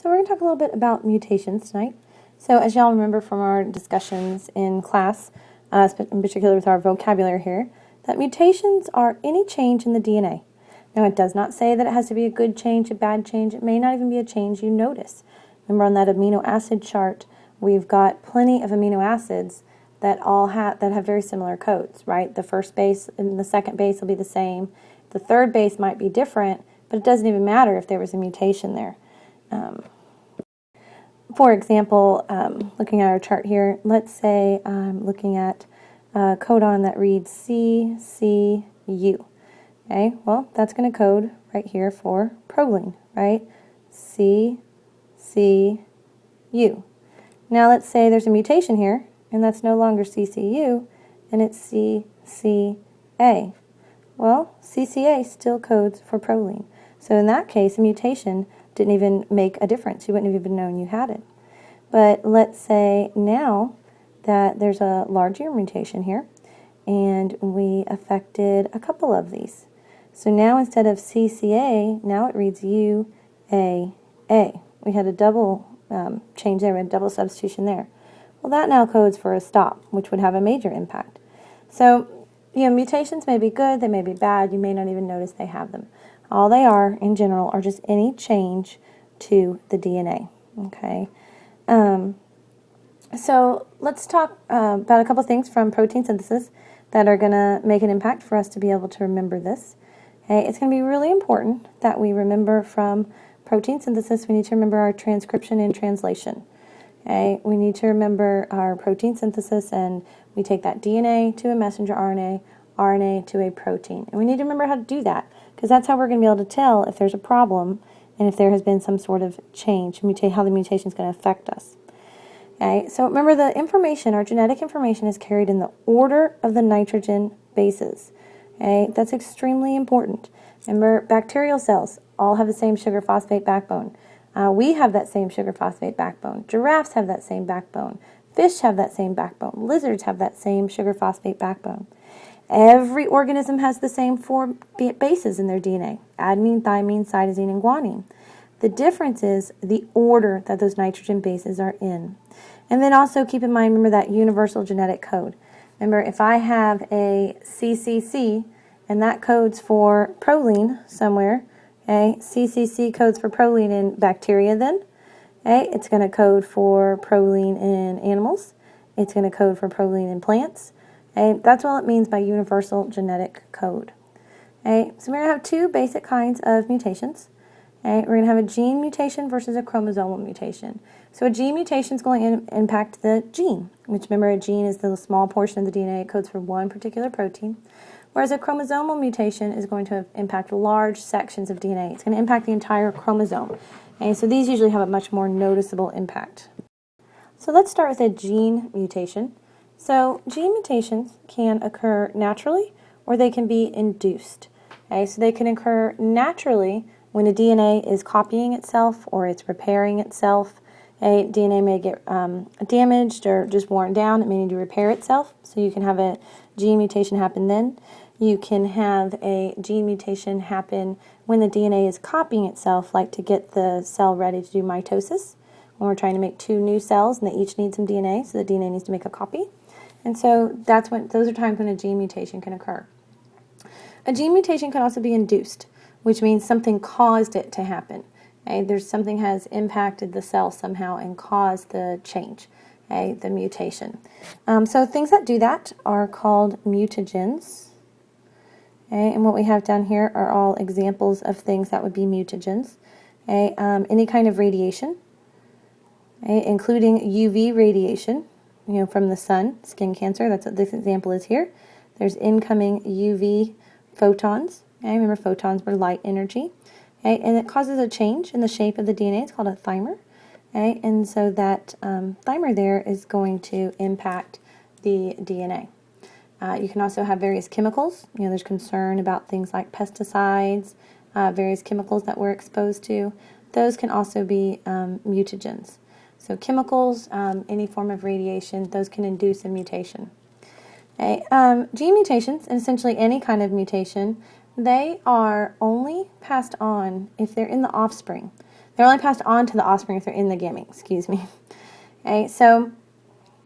So we're going to talk a little bit about mutations tonight. So as y'all remember from our discussions in class, in particular with our vocabulary here, that mutations are any change in the DNA. Now it does not say that it has to be a good change, a bad change. It may not even be a change you notice. Remember on that amino acid chart, we've got plenty of amino acids that have very similar codes, right? The first base and the second base will be the same. The third base might be different, but it doesn't even matter if there was a mutation there. For example, looking at our chart here, let's say I'm looking at a codon that reads CCU. Okay, well, that's going to code right here for proline, right? CCU. Now let's say there's a mutation here, and that's no longer CCU, and it's CCA. Well, CCA still codes for proline. So in that case, a mutation didn't even make a difference. You wouldn't have even known you had it. But let's say now that there's a larger mutation here, and we affected a couple of these. So now instead of CCA, now it reads UAA. We had a double change there, we had a double substitution there. Well, that now codes for a stop, which would have a major impact. So, mutations may be good, they may be bad, you may not even notice they have them. All they are, in general, are just any change to the DNA, okay? So let's talk about a couple things from protein synthesis that are going to make an impact for us to be able to remember this. Okay? It's going to be really important that we remember from protein synthesis, we need to remember our transcription and translation. Okay? We need to remember our protein synthesis, and we take that DNA to a messenger RNA, RNA to a protein. And we need to remember how to do that, because that's how we're going to be able to tell if there's a problem and if there has been some sort of change, how the mutation is going to affect us. Okay, so remember the information, our genetic information is carried in the order of the nitrogen bases. Okay, that's extremely important. Remember, bacterial cells all have the same sugar phosphate backbone. We have that same sugar phosphate backbone. Giraffes have that same backbone. Fish have that same backbone. Lizards have that same sugar phosphate backbone. Every organism has the same 4 bases in their DNA: adenine, thymine, cytosine, and guanine. The difference is the order that those nitrogen bases are in. And then also keep in mind, remember that universal genetic code. Remember, if I have a CCC, and that codes for proline somewhere, okay, CCC codes for proline in bacteria then, okay, it's going to code for proline in animals, it's going to code for proline in plants, okay, that's all it means by universal genetic code. Okay, so we're going to have 2 basic kinds of mutations. Okay, we're going to have a gene mutation versus a chromosomal mutation. So a gene mutation is going to impact the gene, which, remember, a gene is the small portion of the DNA. It codes for one particular protein, whereas a chromosomal mutation is going to impact large sections of DNA. It's going to impact the entire chromosome. Okay, so these usually have a much more noticeable impact. So let's start with a gene mutation. So gene mutations can occur naturally, or they can be induced. Okay, so they can occur naturally when a DNA is copying itself or it's repairing itself. A DNA may get damaged or just worn down. It may need to repair itself. So you can have a gene mutation happen then. You can have a gene mutation happen when the DNA is copying itself, like to get the cell ready to do mitosis. When we're trying to make 2 new cells and they each need some DNA, so the DNA needs to make a copy. And so those are times when a gene mutation can occur. A gene mutation can also be induced, which means something caused it to happen. Okay? Something has impacted the cell somehow and caused the change, okay? The mutation. So things that do that are called mutagens. Okay? And what we have down here are all examples of things that would be mutagens. Okay? Any kind of radiation, okay? Including UV radiation, from the sun, skin cancer. That's what this example is here. There's incoming UV photons. Okay, remember, photons were light energy. Okay, and it causes a change in the shape of the DNA. It's called a thymer. Okay, and so that thymer there is going to impact the DNA. You can also have various chemicals. There's concern about things like pesticides, various chemicals that we're exposed to. Those can also be mutagens. So chemicals, any form of radiation, those can induce a mutation. Okay, gene mutations, and essentially any kind of mutation, they are only passed on if they're in the offspring. They're only passed on to the offspring if they're in the gamete, excuse me. Okay, so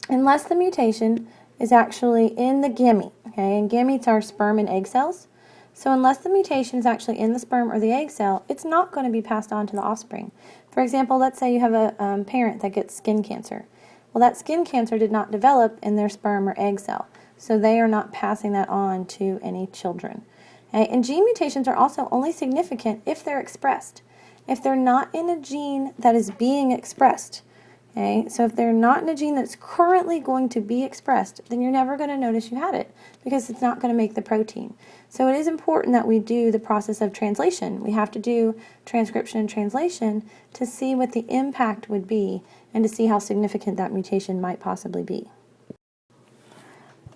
unless the mutation is actually in the gamete, okay, and gametes are sperm and egg cells, so unless the mutation is actually in the sperm or the egg cell, it's not going to be passed on to the offspring. For example, let's say you have a parent that gets skin cancer. Well, that skin cancer did not develop in their sperm or egg cell, so they are not passing that on to any children. Okay? And gene mutations are also only significant if they're expressed. If they're not in a gene that is being expressed, okay, so if they're not in a gene that's currently going to be expressed, then you're never going to notice you had it because it's not going to make the protein. So it is important that we do the process of translation. We have to do transcription and translation to see what the impact would be and to see how significant that mutation might possibly be.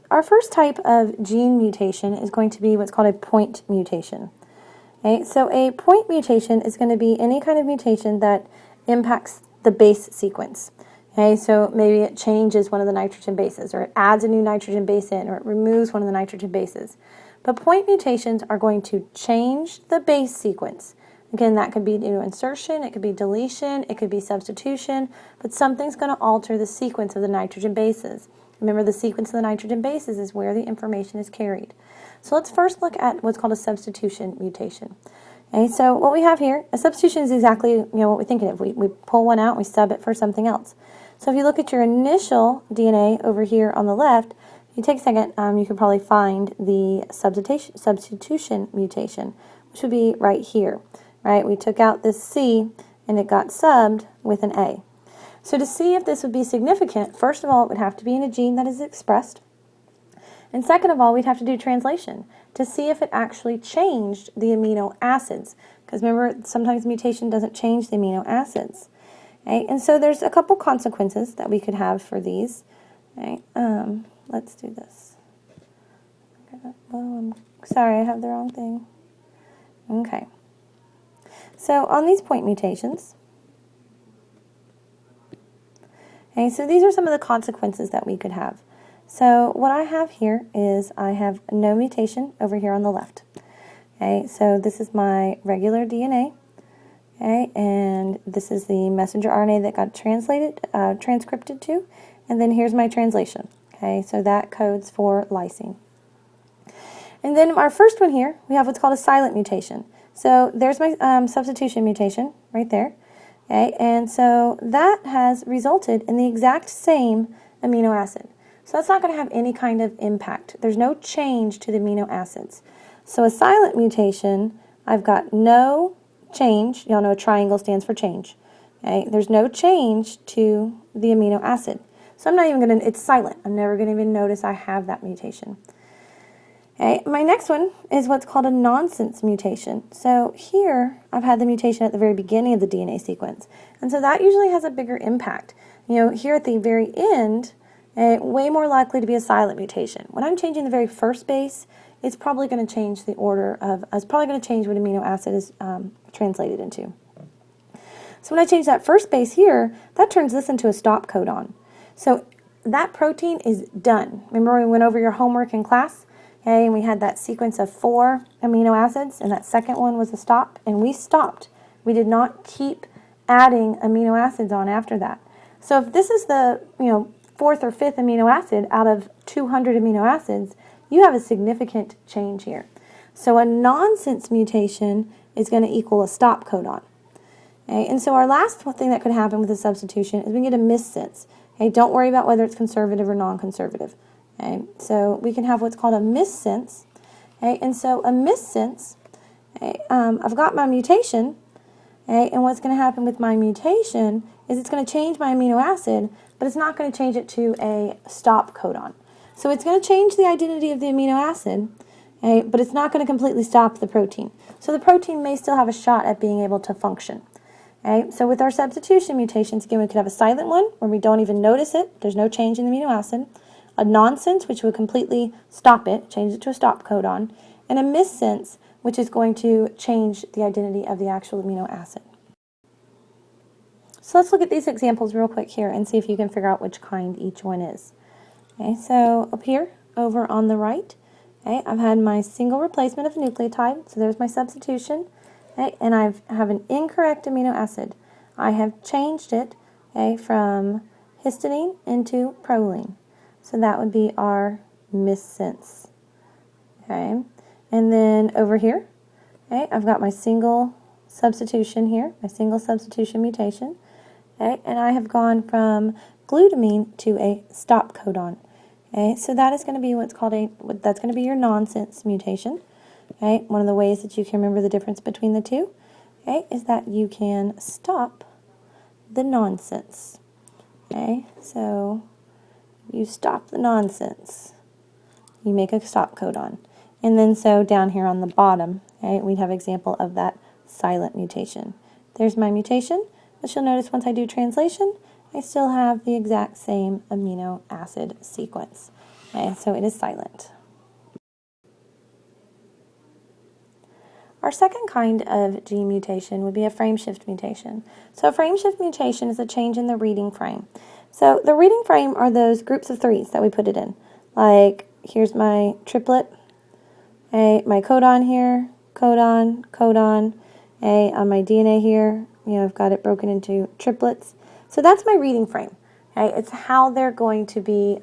Our first type of gene mutation is going to be what's called a point mutation. Okay, so a point mutation is going to be any kind of mutation that impacts the base sequence. Okay, so maybe it changes one of the nitrogen bases, or it adds a new nitrogen base in, or it removes one of the nitrogen bases. But point mutations are going to change the base sequence. Again, that could be due to insertion, it could be deletion, it could be substitution, but something's going to alter the sequence of the nitrogen bases. Remember, the sequence of the nitrogen bases is where the information is carried. So let's first look at what's called a substitution mutation. Okay, so what we have here, a substitution is exactly what we think of. We pull one out, we sub it for something else. So if you look at your initial DNA over here on the left, if you take a second, you could probably find the substitution mutation, which would be right here. Right? We took out this C and it got subbed with an A. So to see if this would be significant, first of all, it would have to be in a gene that is expressed. And second of all, we'd have to do translation to see if it actually changed the amino acids. Because remember, sometimes mutation doesn't change the amino acids. Okay? And so there's a couple consequences that we could have for these. Okay? Let's do this. Oh, I'm sorry, I have the wrong thing. Okay. So on these point mutations, okay, so these are some of the consequences that we could have. So what I have here is I have no mutation over here on the left. Okay, so this is my regular DNA. Okay, and this is the messenger RNA that got transcripted to, and then here's my translation. Okay, so that codes for lysine. And then our first one here, we have what's called a silent mutation. So there's my substitution mutation right there. Okay, and so that has resulted in the exact same amino acid. So that's not going to have any kind of impact. There's no change to the amino acids. So a silent mutation, I've got no change. Y'all know a triangle stands for change. Okay, there's no change to the amino acid. So I'm not even going to, it's silent. I'm never going to even notice I have that mutation. Okay, my next one is what's called a nonsense mutation. So here, I've had the mutation at the very beginning of the DNA sequence. And so that usually has a bigger impact. Here at the very end, way more likely to be a silent mutation. When I'm changing the very first base, it's probably going to change the order of, it's probably going to change what amino acid is translated into. So when I change that first base here, that turns this into a stop codon. So that protein is done. Remember we went over your homework in class? Okay, and we had that sequence of 4 amino acids, and that second one was a stop, and we stopped. We did not keep adding amino acids on after that. So if this is the, 4th or 5th amino acid out of 200 amino acids, you have a significant change here. So a nonsense mutation is going to equal a stop codon. Okay, and so our last thing that could happen with a substitution is we get a missense. Okay, don't worry about whether it's conservative or non-conservative. Okay, so we can have what's called a missense. Okay, and so a missense, okay, I've got my mutation, okay, and what's going to happen with my mutation is it's going to change my amino acid, but it's not going to change it to a stop codon. So it's going to change the identity of the amino acid, okay, but it's not going to completely stop the protein. So the protein may still have a shot at being able to function. Okay, so with our substitution mutations, again, we could have a silent one where we don't even notice it. There's no change in the amino acid. A nonsense, which would completely stop it, change it to a stop codon. And a missense, which is going to change the identity of the actual amino acid. So let's look at these examples real quick here and see if you can figure out which kind each one is. Okay, so up here, over on the right, okay, I've had my single replacement of nucleotide, so there's my substitution, okay, and I have an incorrect amino acid. I have changed it, okay, from histidine into proline. So that would be our missense. Okay, and then over here, okay, I've got my single substitution here, my single substitution mutation. Okay, and I have gone from glutamine to a stop codon. Okay, so that is going to be what's called that's going to be your nonsense mutation. Okay, one of the ways that you can remember the difference between the two, okay, is that you can stop the nonsense. Okay, so you stop the nonsense. You make a stop codon. And then so down here on the bottom, okay, we'd have example of that silent mutation. There's my mutation, but you'll notice once I do translation, I still have the exact same amino acid sequence. Okay, so it is silent. Our second kind of gene mutation would be a frameshift mutation. So a frameshift mutation is a change in the reading frame. So the reading frame are those groups of threes that we put it in. Like, here's my triplet, okay, my codon here, codon, codon, okay, on my DNA here, I've got it broken into triplets. So that's my reading frame. Okay, it's how they're going to be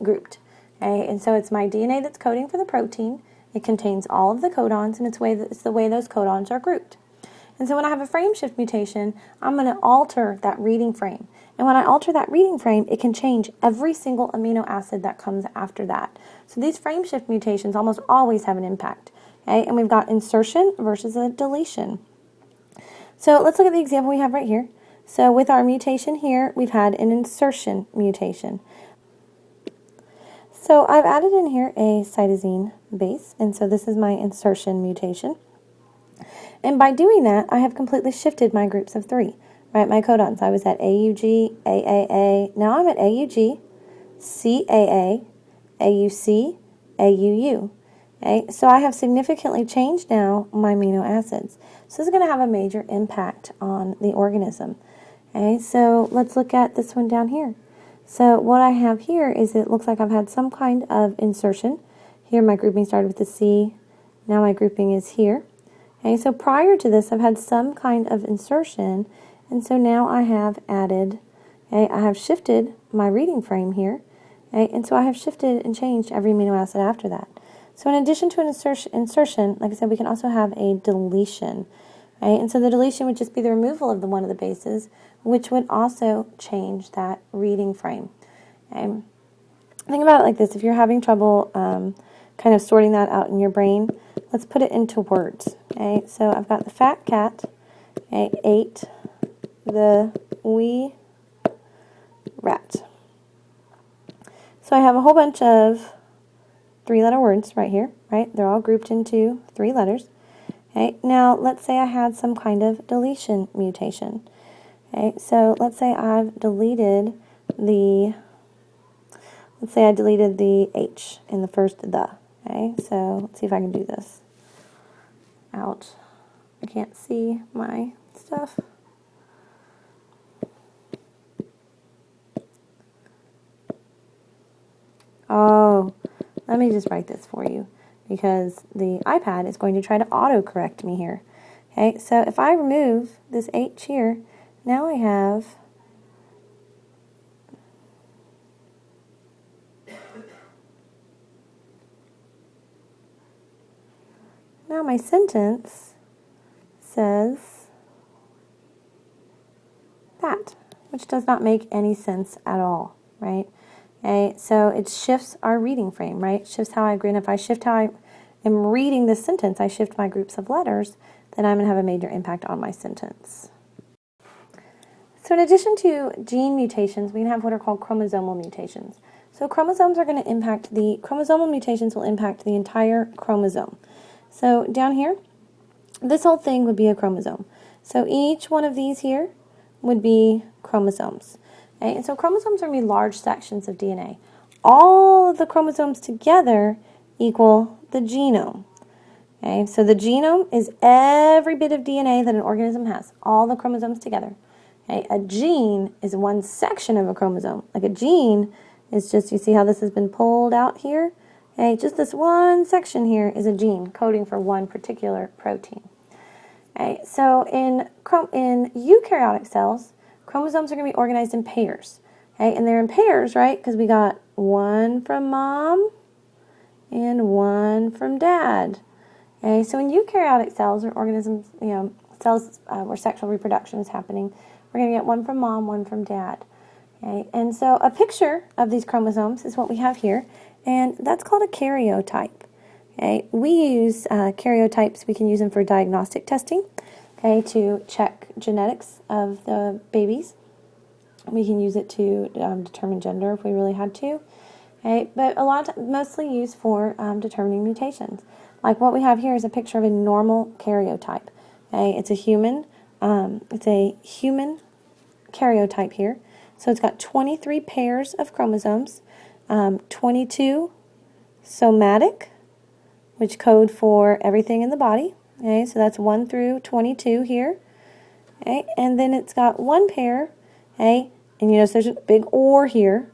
grouped. Okay, and so it's my DNA that's coding for the protein. It contains all of the codons, and it's the way those codons are grouped. And so when I have a frameshift mutation, I'm going to alter that reading frame. And when I alter that reading frame, it can change every single amino acid that comes after that. So these frameshift mutations almost always have an impact. Okay, and we've got insertion versus a deletion. So let's look at the example we have right here. So with our mutation here, we've had an insertion mutation. So I've added in here a cytosine base, and so this is my insertion mutation. And by doing that, I have completely shifted my groups of three, right? My codons. I was at AUG, AAA. Now I'm at AUG, CAA, AUC, AUU. Okay? So I have significantly changed now my amino acids. So this is going to have a major impact on the organism. Okay? So let's look at this one down here. So what I have here is it looks like I've had some kind of insertion. Here my grouping started with the C. Now my grouping is here. Okay, so prior to this I've had some kind of insertion, and so now I have added, okay, I have shifted my reading frame here, okay, and so I have shifted and changed every amino acid after that. So in addition to an insertion, like I said, we can also have a deletion. Okay, and so the deletion would just be the removal of one of the bases, which would also change that reading frame. Okay. Think about it like this. If you're having trouble kind of sorting that out in your brain, let's put it into words. Okay, so I've got the fat cat, okay, ate the wee rat. So I have a whole bunch of three-letter words right here, right? They're all grouped into 3 letters. Okay, now let's say I had some kind of deletion mutation. Okay, so let's say I've deleted the, H in the first the. Okay, so let's see if I can do this. Ouch, I can't see my stuff. Oh, let me just write this for you, because the iPad is going to try to auto-correct me here. Okay, so if I remove this H here, now I have my sentence says that, which does not make any sense at all, right? Okay, so it shifts our reading frame, right? It shifts how I agree, and if I shift how I am reading this sentence, I shift my groups of letters, then I'm going to have a major impact on my sentence. So in addition to gene mutations, we can have what are called chromosomal mutations. So chromosomes are going to impact chromosomal mutations will impact the entire chromosome. So down here, this whole thing would be a chromosome. So each one of these here would be chromosomes. Okay? And so chromosomes are going to be large sections of DNA. All of the chromosomes together equal the genome. Okay? So the genome is every bit of DNA that an organism has, all the chromosomes together. Okay? A gene is one section of a chromosome. Like a gene is just, you see how this has been pulled out here? Okay, just this one section here is a gene coding for one particular protein. Okay, so in eukaryotic cells, chromosomes are going to be organized in pairs. Okay, and they're in pairs, right? Because we got one from mom and one from dad. Okay, so in eukaryotic cells or organisms, cells where sexual reproduction is happening, we're going to get one from mom, one from dad. Okay, and so a picture of these chromosomes is what we have here, and that's called a karyotype. Okay, we use karyotypes. We can use them for diagnostic testing. Okay, to check genetics of the babies. We can use it to determine gender if we really had to. Okay, but mostly used for determining mutations. Like what we have here is a picture of a normal karyotype. Okay, it's a human karyotype here. So it's got 23 pairs of chromosomes, 22 somatic, which code for everything in the body. Okay, so that's 1 through 22 here. Okay, and then it's got one pair, okay, and you notice there's a big or here,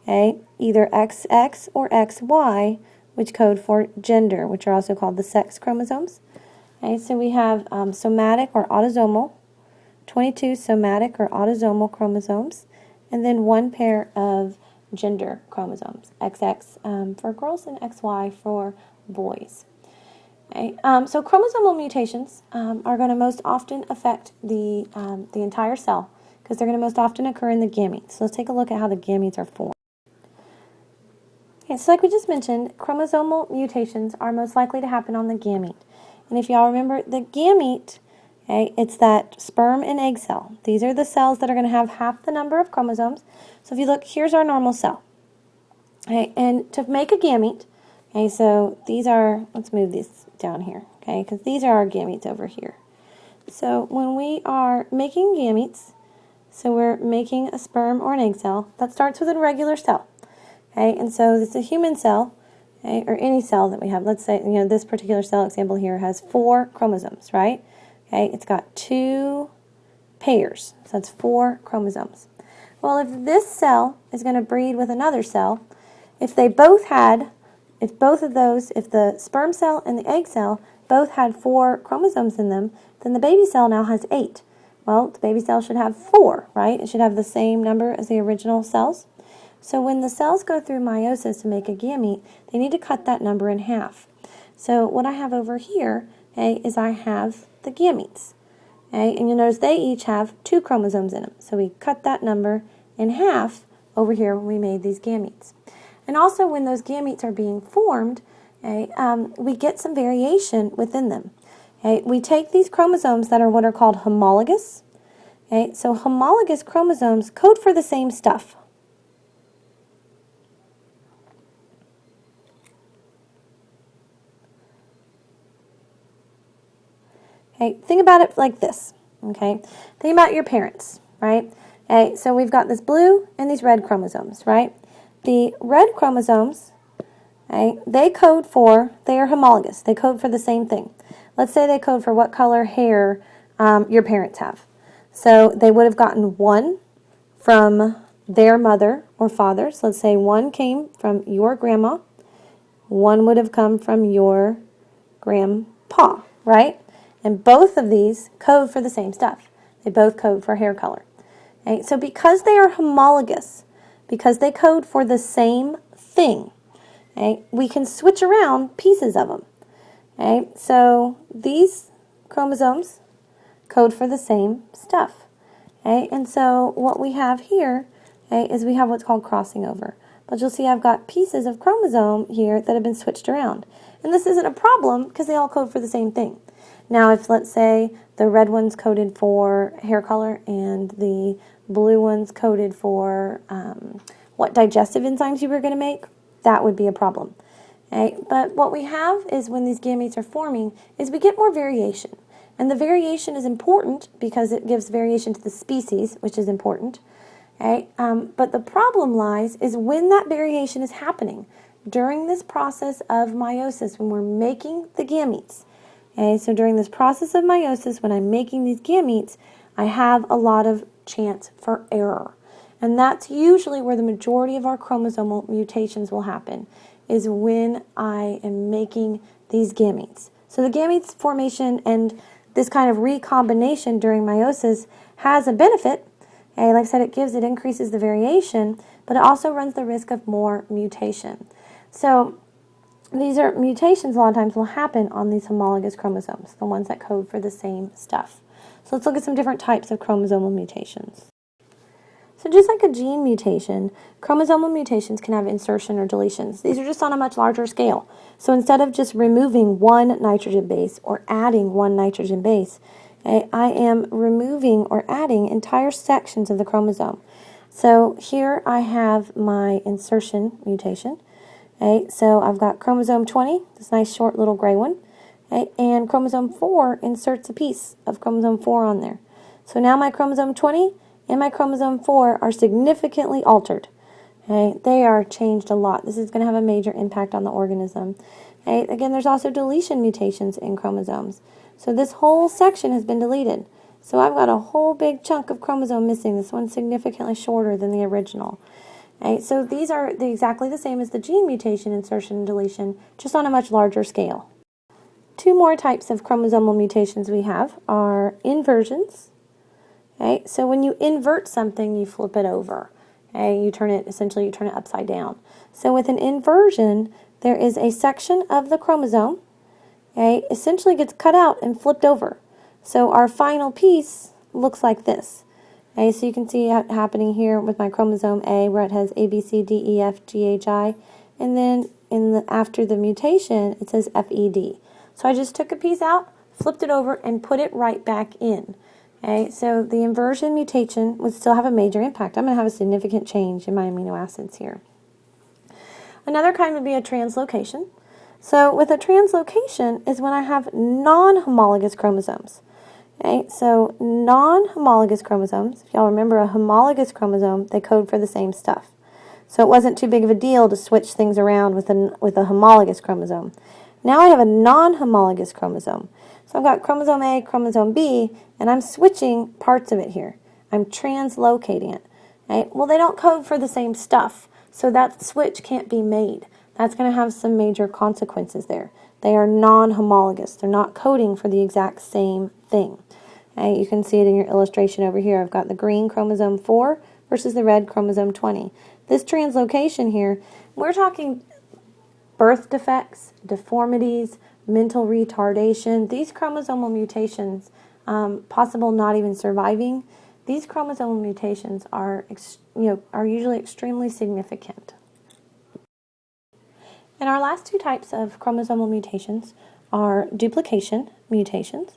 okay, either XX or XY, which code for gender, which are also called the sex chromosomes. Okay, so we have somatic or autosomal, 22 somatic or autosomal chromosomes, and then one pair of gender chromosomes, XX for girls and XY for boys. Okay, so chromosomal mutations are going to most often affect the entire cell because they're going to most often occur in the gametes. So let's take a look at how the gametes are formed. Okay, so like we just mentioned, chromosomal mutations are most likely to happen on the gamete. And if y'all remember, the gamete, okay, it's that sperm and egg cell. These are the cells that are going to have half the number of chromosomes. So if you look, here's our normal cell. Okay, and to make a gamete, okay, so these are, let's move these down here, okay, because these are our gametes over here. So when we are making gametes, so we're making a sperm or an egg cell, that starts with a regular cell, okay, and so it's a human cell, okay, or any cell that we have. Let's say, this particular cell example here has 4 chromosomes, right? Okay, it's got 2 pairs, so that's 4 chromosomes. Well, if this cell is going to breed with another cell, if the sperm cell and the egg cell both had 4 chromosomes in them, then the baby cell now has 8. Well, the baby cell should have 4, right? It should have the same number as the original cells. So when the cells go through meiosis to make a gamete, they need to cut that number in half. So what I have over here, okay, is I have the gametes. Okay, and you'll notice they each have 2 chromosomes in them. So we cut that number in half over here when we made these gametes. And also when those gametes are being formed, okay, we get some variation within them. Okay, we take these chromosomes that are what are called homologous. Okay, so homologous chromosomes code for the same stuff. Okay, think about it like this. Okay, think about your parents, right? Okay, so we've got this blue and these red chromosomes, right? The red chromosomes, okay, they are homologous. They code for the same thing. Let's say they code for what color hair your parents have. So they would have gotten 1 from their mother or father. So let's say 1 came from your grandma. 1 would have come from your grandpa, right? And both of these code for the same stuff. They both code for hair color. Okay, so because they are homologous, because they code for the same thing, okay, we can switch around pieces of them. Okay, so these chromosomes code for the same stuff. Okay, and so what we have here, okay, is we have what's called crossing over. But you'll see I've got pieces of chromosome here that have been switched around. And this isn't a problem because they all code for the same thing. Now, if, let's say, the red one's coded for hair color and the blue one's coded for what digestive enzymes you were going to make, that would be a problem. Okay? But what we have is when these gametes are forming is we get more variation. And the variation is important because it gives variation to the species, which is important. Okay? But the problem lies is when that variation is happening during this process of meiosis, when we're making the gametes. Okay, so during this process of meiosis, when I'm making these gametes, I have a lot of chance for error. And that's usually where the majority of our chromosomal mutations will happen, is when I am making these gametes. So the gametes formation and this kind of recombination during meiosis has a benefit. Okay, like I said, it increases the variation, but it also runs the risk of more mutation. So these are mutations a lot of times will happen on these homologous chromosomes, the ones that code for the same stuff. So let's look at some different types of chromosomal mutations. So just like a gene mutation, chromosomal mutations can have insertion or deletions. These are just on a much larger scale. So instead of just removing one nitrogen base or adding one nitrogen base, okay, I am removing or adding entire sections of the chromosome. So here I have my insertion mutation. Okay, so I've got chromosome 20, this nice short little gray one, okay, and chromosome 4 inserts a piece of chromosome 4 on there. So now my chromosome 20 and my chromosome 4 are significantly altered. Okay, they are changed a lot. This is going to have a major impact on the organism. Okay, again, there's also deletion mutations in chromosomes. So this whole section has been deleted. So I've got a whole big chunk of chromosome missing. This one's significantly shorter than the original. Okay, so these are exactly the same as the gene mutation, insertion, and deletion, just on a much larger scale. Two more types of chromosomal mutations we have are inversions. Okay, so when you invert something, you flip it over. Okay, you turn it upside down. So with an inversion, there is a section of the chromosome, okay, essentially gets cut out and flipped over. So our final piece looks like this. Okay, so you can see it happening here with my chromosome A, where it has A, B, C, D, E, F, G, H, I, and then after the mutation, it says F, E, D. So I just took a piece out, flipped it over, and put it right back in. Okay, so the inversion mutation would still have a major impact. I'm going to have a significant change in my amino acids here. Another kind would be a translocation. So with a translocation is when I have non-homologous chromosomes. Okay, so non-homologous chromosomes, if y'all remember a homologous chromosome, they code for the same stuff. So it wasn't too big of a deal to switch things around with a homologous chromosome. Now I have a non-homologous chromosome. So I've got chromosome A, chromosome B, and I'm switching parts of it here. I'm translocating it. Okay? Well, they don't code for the same stuff, so that switch can't be made. That's going to have some major consequences there. They are non-homologous. They're not coding for the exact same thing. Okay? You can see it in your illustration over here. I've got the green chromosome 4 versus the red chromosome 20. This translocation here, we're talking birth defects, deformities, mental retardation, these chromosomal mutations, possible not even surviving, these chromosomal mutations are usually extremely significant. And our last two types of chromosomal mutations are duplication mutations.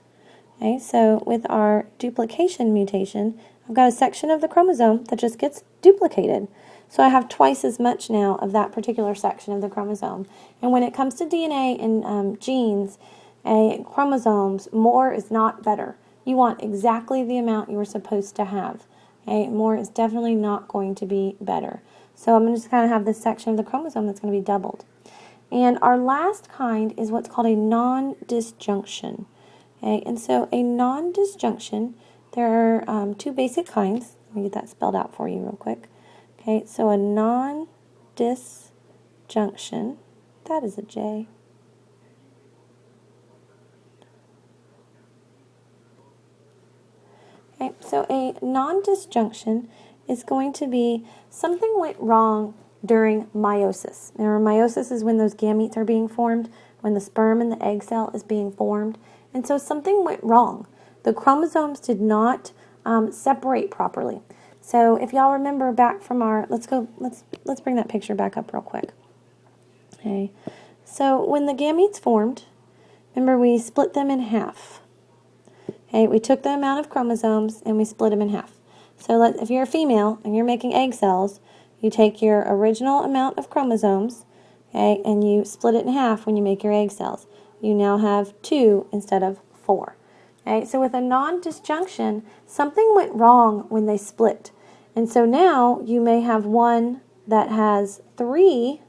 Okay, so with our duplication mutation, I've got a section of the chromosome that just gets duplicated. So I have twice as much now of that particular section of the chromosome. And when it comes to DNA and genes, chromosomes, more is not better. You want exactly the amount you were supposed to have. Okay? More is definitely not going to be better. So I'm going to just kind of have this section of the chromosome that's going to be doubled. And our last kind is what's called a nondisjunction. Okay? And so a nondisjunction, there are two basic kinds. Let me get that spelled out for you real quick. Okay, so a nondisjunction, that is a J. Okay, so a nondisjunction is going to be something went wrong during meiosis. Now, meiosis is when those gametes are being formed, when the sperm and the egg cell is being formed, and so something went wrong. The chromosomes did not separate properly. So if y'all remember back from our, let's bring that picture back up real quick. Okay, so when the gametes formed, remember we split them in half. Okay, we took the amount of chromosomes and we split them in half. So if you're a female and you're making egg cells, you take your original amount of chromosomes, okay, and you split it in half when you make your egg cells. You now have 2 instead of 4. Okay, so with a non-disjunction, something went wrong when they split. And so now you may have one that has 3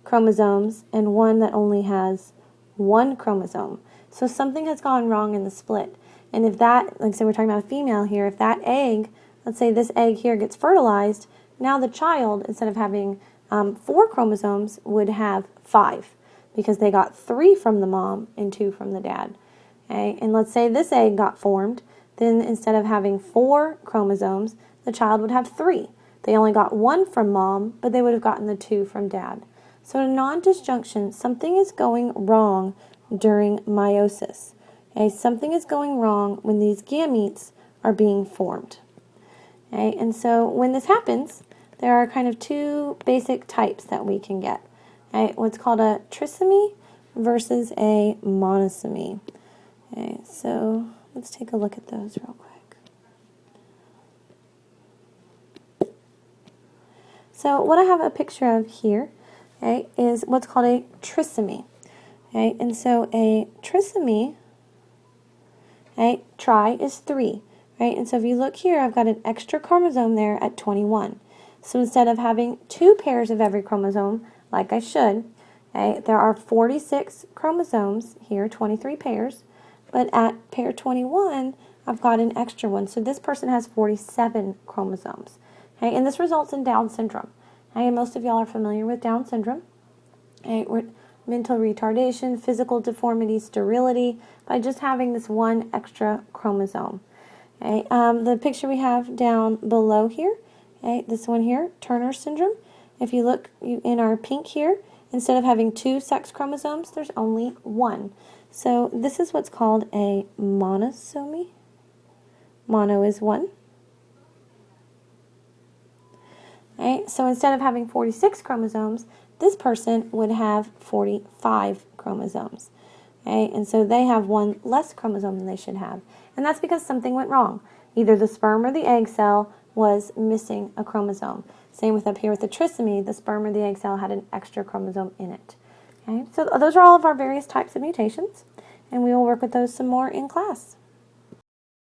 chromosomes and one that only has 1 chromosome. So something has gone wrong in the split. And if that, like I said, we're talking about a female here, if that egg, let's say this egg here gets fertilized, now the child, instead of having 4 chromosomes, would have 5 because they got 3 from the mom and 2 from the dad. Okay, and let's say this egg got formed, then instead of having 4 chromosomes, the child would have 3. They only got 1 from mom, but they would have gotten the 2 from dad. So in non-disjunction, something is going wrong during meiosis. Okay, something is going wrong when these gametes are being formed. Okay, and so when this happens, there are kind of 2 basic types that we can get. Okay, what's called a trisomy versus a monosomy. Okay, so let's take a look at those real quick. So what I have a picture of here, okay, is what's called a trisomy. Okay, and so a trisomy, okay, tri is 3, right? And so if you look here, I've got an extra chromosome there at 21. So instead of having 2 pairs of every chromosome, like I should, okay, there are 46 chromosomes here, 23 pairs, but at pair 21, I've got an extra one. So this person has 47 chromosomes. Okay, and this results in Down syndrome. Okay, and most of y'all are familiar with Down syndrome. Okay, mental retardation, physical deformity, sterility, by just having this one extra chromosome. Okay, the picture we have down below here, okay, this one here, Turner syndrome. If you look in our pink here, instead of having 2 sex chromosomes, there's only 1. So this is what's called a monosomy. Mono is 1. Okay, so instead of having 46 chromosomes, this person would have 45 chromosomes. Okay, and so they have 1 less chromosome than they should have. And that's because something went wrong. Either the sperm or the egg cell was missing a chromosome. Same with up here with the trisomy, the sperm or the egg cell had an extra chromosome in it. Okay, so those are all of our various types of mutations, and we will work with those some more in class.